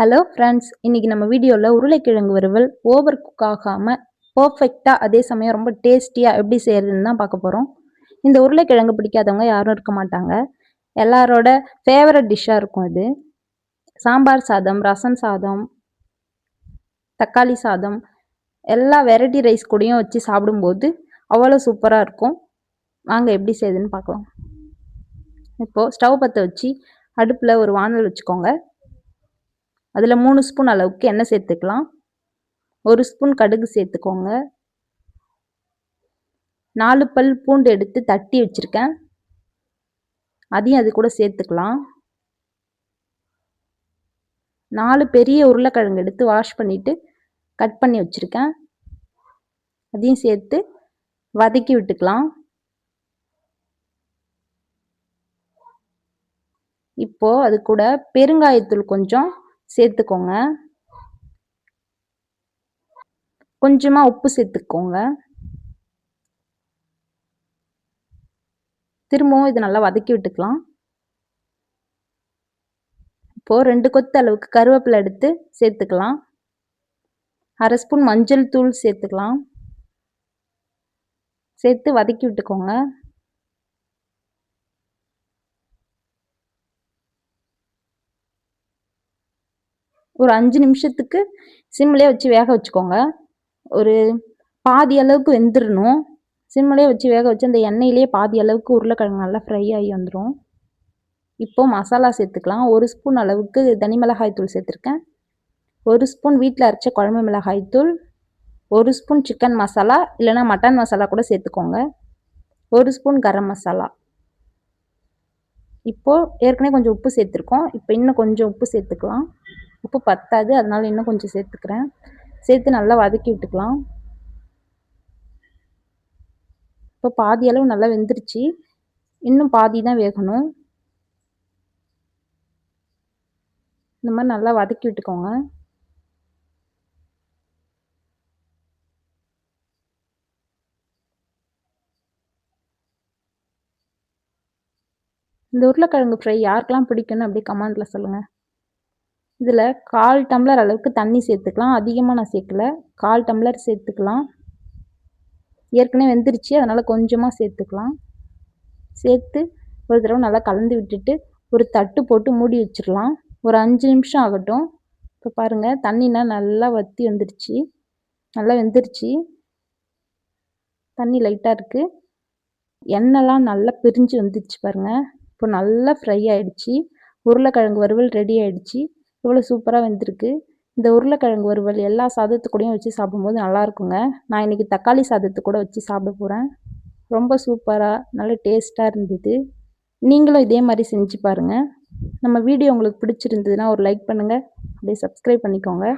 Hello friends, இன்னைக்கு நம்ம வீடியோவில் உருளைக்கிழங்கு வறுவல் ஓவர் குக் ஆகாமல் பர்ஃபெக்டாக அதே சமயம் ரொம்ப டேஸ்டியாக எப்படி செய்கிறதுன்னு தான் பார்க்க போகிறோம். இந்த உருளைக்கிழங்கு பிடிக்காதவங்க யாரும் இருக்க மாட்டாங்க. எல்லாரோட ஃபேவரட் டிஷ்ஷாக இருக்கும் இது. சாம்பார் சாதம், ரசம் சாதம், தக்காளி சாதம், எல்லா வெரைட்டி ரைஸ் கூடயும் வச்சு சாப்பிடும்போது அவ்வளோ சூப்பராக இருக்கும். வாங்க எப்படி செய்யுதுன்னு பார்க்கலாம். இப்போது ஸ்டவ் பற்ற வச்சு அடுப்பில் ஒரு வானல் வச்சுக்கோங்க. அதில் 3 ஸ்பூன் அளவுக்கு எண்ணெய் சேர்த்துக்கலாம். 1 ஸ்பூன் கடுகு சேர்த்துக்கோங்க. 4 பல் பூண்டு எடுத்து தட்டி வச்சுருக்கேன், அதையும் அது கூட சேர்த்துக்கலாம். 4 பெரிய உருளைக்கிழங்கு எடுத்து வாஷ் பண்ணிவிட்டு கட் பண்ணி வச்சுருக்கேன், அதையும் சேர்த்து வதக்கி விட்டுக்கலாம். இப்போது அது கூட பெருங்காயத்தூள் கொஞ்சம் சேர்த்துக்கோங்க. கொஞ்சமாக உப்பு சேர்த்துக்கோங்க. திரும்பவும் இது நல்லா வதக்கி விட்டுக்கலாம். இப்போது 2 கொத்து அளவுக்கு கருவேப்பிலை எடுத்து சேர்த்துக்கலாம். 1/2 ஸ்பூன் மஞ்சள் தூள் சேர்த்துக்கலாம். சேர்த்து வதக்கி விட்டுக்கோங்க. ஒரு 5 நிமிஷத்துக்கு சிம்லேயே வச்சு வேக வச்சுக்கோங்க. ஒரு பாதி அளவுக்கு வெந்துடணும். சிம்லேயே வச்சு வேக வச்சு அந்த எண்ணெயிலே பாதி அளவுக்கு உருளைக்கிழங்கு நல்லா ஃப்ரை ஆகி வந்துடும். இப்போது மசாலா சேர்த்துக்கலாம். 1 ஸ்பூன் அளவுக்கு தனி மிளகாய் தூள் சேர்த்துருக்கேன். 1 ஸ்பூன் வீட்டில் அரைச்ச குழம்பு மிளகாய் தூள், 1 ஸ்பூன் சிக்கன் மசாலா இல்லைனா மட்டன் மசாலா கூட சேர்த்துக்கோங்க, 1 ஸ்பூன் கரம் மசாலா. இப்போது ஏற்கனவே கொஞ்சம் உப்பு சேர்த்துருக்கோம். இப்போ இன்னும் கொஞ்சம் உப்பு சேர்த்துக்கலாம். உப்பு பத்தாது, அதனால இன்னும் கொஞ்சம் சேர்த்துக்கிறேன். சேர்த்து நல்லா வதக்கி விட்டுக்கலாம். இப்போ பாதி அளவு நல்லா வெந்துருச்சு, இன்னும் பாதி தான் வேகணும். இந்த மாதிரி நல்லா வதக்கி விட்டுக்கோங்க. இந்த உருளைக்கிழங்கு ஃப்ரை யாருக்கெல்லாம் பிடிக்குன்னு அப்படியே கமெண்ட்டில் சொல்லுங்கள். இதில் 1/4 டம்ளர் அளவுக்கு தண்ணி சேர்த்துக்கலாம். அதிகமாக நான் சேர்க்கல, 1/4 டம்ளர் சேர்த்துக்கலாம். ஏற்கனவே வெந்துருச்சு, அதனால் கொஞ்சமாக சேர்த்துக்கலாம். சேர்த்து ஒரு தடவை நல்லா கலந்து விட்டுட்டு ஒரு தட்டு போட்டு மூடி வச்சிடலாம். ஒரு 5 நிமிஷம் ஆகட்டும். இப்போ பாருங்கள், தண்ணினா நல்லா வற்றி வந்துருச்சு, நல்லா வெந்துருச்சு. தண்ணி லைட்டாக இருக்குது, எண்ணெய்லாம் நல்லா பிரிஞ்சு வந்துருச்சு பாருங்கள். இப்போ நல்லா ஃப்ரை ஆகிடுச்சு. உருளைக்கிழங்கு வறுவல் ரெடி ஆகிடுச்சு. இவ்வளோ சூப்பராக வெந்திருக்கு. இந்த உருளைக்கிழங்கு வறுவல் எல்லா சாதத்துக்கூடையும் வச்சு சாப்பிடும்போது நல்லாயிருக்குங்க. நான் இன்றைக்கி தக்காளி சாதத்து கூட வச்சு சாப்பிட போகிறேன். ரொம்ப சூப்பராக நல்ல டேஸ்ட்டாக இருந்தது. நீங்களும் இதே மாதிரி செஞ்சு பாருங்கள். நம்ம வீடியோ உங்களுக்கு பிடிச்சிருந்ததுன்னா ஒரு லைக் பண்ணுங்கள், அப்படியே சப்ஸ்கிரைப் பண்ணிக்கோங்க.